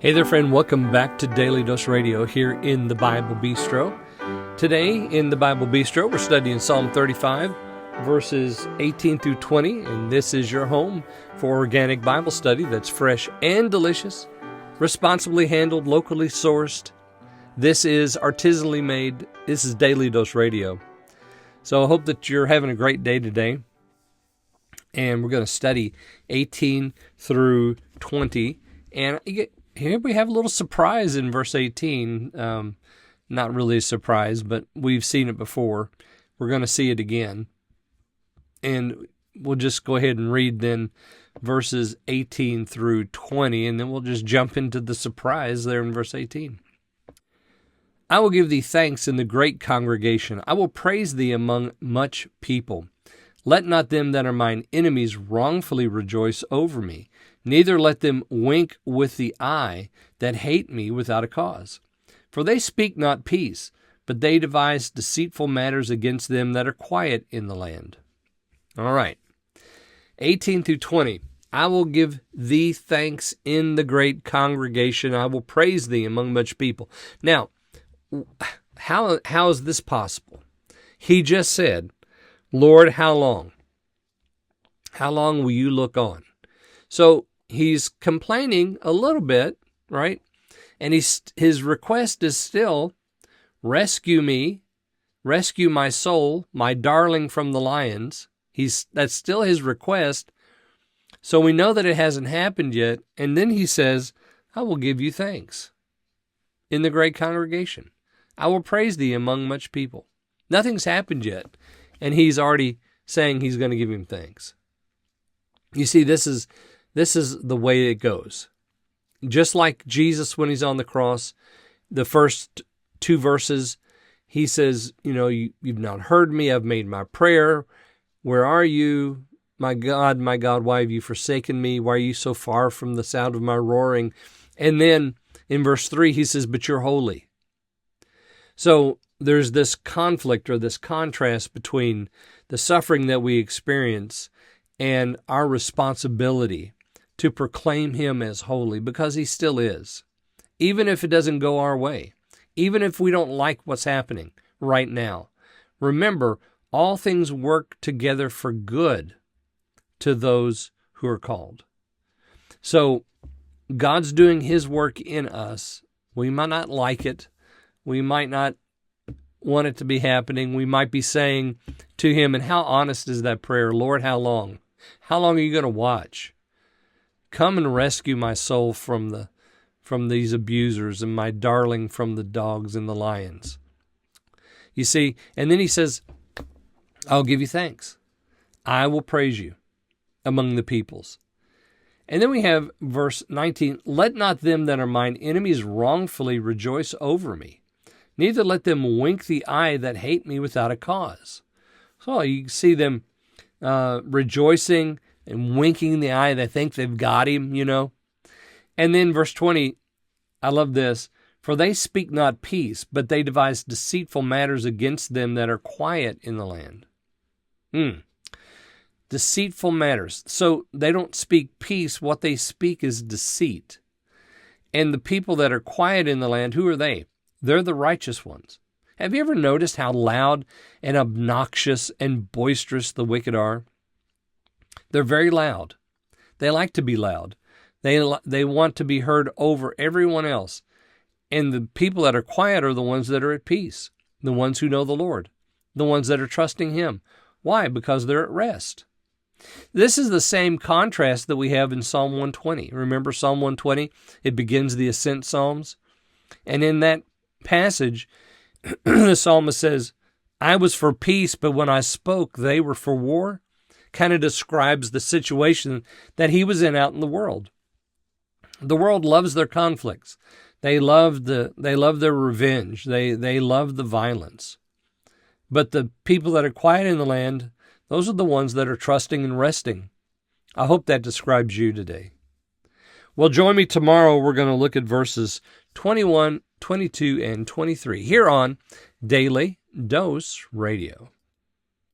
Hey there, friend. Welcome back to Daily Dose Radio here in the Bible Bistro. Today in the Bible Bistro, we're studying Psalm 35, verses 18 through 20, and this is your home for organic Bible study that's fresh and delicious, responsibly handled, locally sourced. This is artisanally made. This is Daily Dose Radio. So I hope that you're having a great day today, and we're going to study 18 through 20, and here we have a little surprise in verse 18. Not really a surprise, but we've seen it before. We're going to see it again. And we'll just go ahead and read then verses 18 through 20, and then we'll just jump into the surprise there in verse 18. I will give thee thanks in the great congregation. I will praise thee among much people. Let not them that are mine enemies wrongfully rejoice over me. Neither let them wink with the eye that hate me without a cause. For they speak not peace, but they devise deceitful matters against them that are quiet in the land. All right. 18 through 20. I will give thee thanks in the great congregation. I will praise thee among much people. Now, how is this possible? He just said, Lord, how long? How long will you look on? So he's complaining a little bit, right? And his request is still, rescue me, rescue my soul, my darling from the lions. That's still his request. So we know that it hasn't happened yet. And then he says, I will give you thanks in the great congregation. I will praise thee among much people. Nothing's happened yet. And he's already saying he's going to give him thanks. You see, this is the way it goes. Just like Jesus when he's on the cross, the first two verses, he says, you've not heard me. I've made my prayer. Where are you? My God, why have you forsaken me? Why are you so far from the sound of my roaring? And then in verse 3, he says, but you're holy. So there's this conflict or this contrast between the suffering that we experience and our responsibility to proclaim him as holy, because he still is. Even if it doesn't go our way, even if we don't like what's happening right now, remember, all things work together for good to those who are called. So God's doing his work in us. We might not like it. We might not want it to be happening. We might be saying to him, and how honest is that prayer? Lord, how long? How long are you going to watch? Come and rescue my soul from these abusers and my darling from the dogs and the lions. You see, and then he says, I'll give you thanks. I will praise you among the peoples. And then we have verse 19, let not them that are mine enemies wrongfully rejoice over me. Neither let them wink the eye that hate me without a cause. So you see them rejoicing and winking the eye. They think they've got him, And then verse 20, I love this. For they speak not peace, but they devise deceitful matters against them that are quiet in the land. Deceitful matters. So they don't speak peace. What they speak is deceit. And the people that are quiet in the land, who are they? They're the righteous ones. Have you ever noticed how loud and obnoxious and boisterous the wicked are? They're very loud. They like to be loud. They want to be heard over everyone else. And the people that are quiet are the ones that are at peace, the ones who know the Lord, the ones that are trusting him. Why? Because they're at rest. This is the same contrast that we have in Psalm 120. Remember Psalm 120? It begins the ascent psalms. And in that passage, the psalmist says, I was for peace, but when I spoke, they were for war. Kind of describes the situation that he was in out in the world. The world loves their conflicts. They love their revenge. They love the violence. But the people that are quiet in the land, those are the ones that are trusting and resting. I hope that describes you today. Well, join me tomorrow. We're going to look at verses 21, 22, and 23 here on Daily Dose Radio.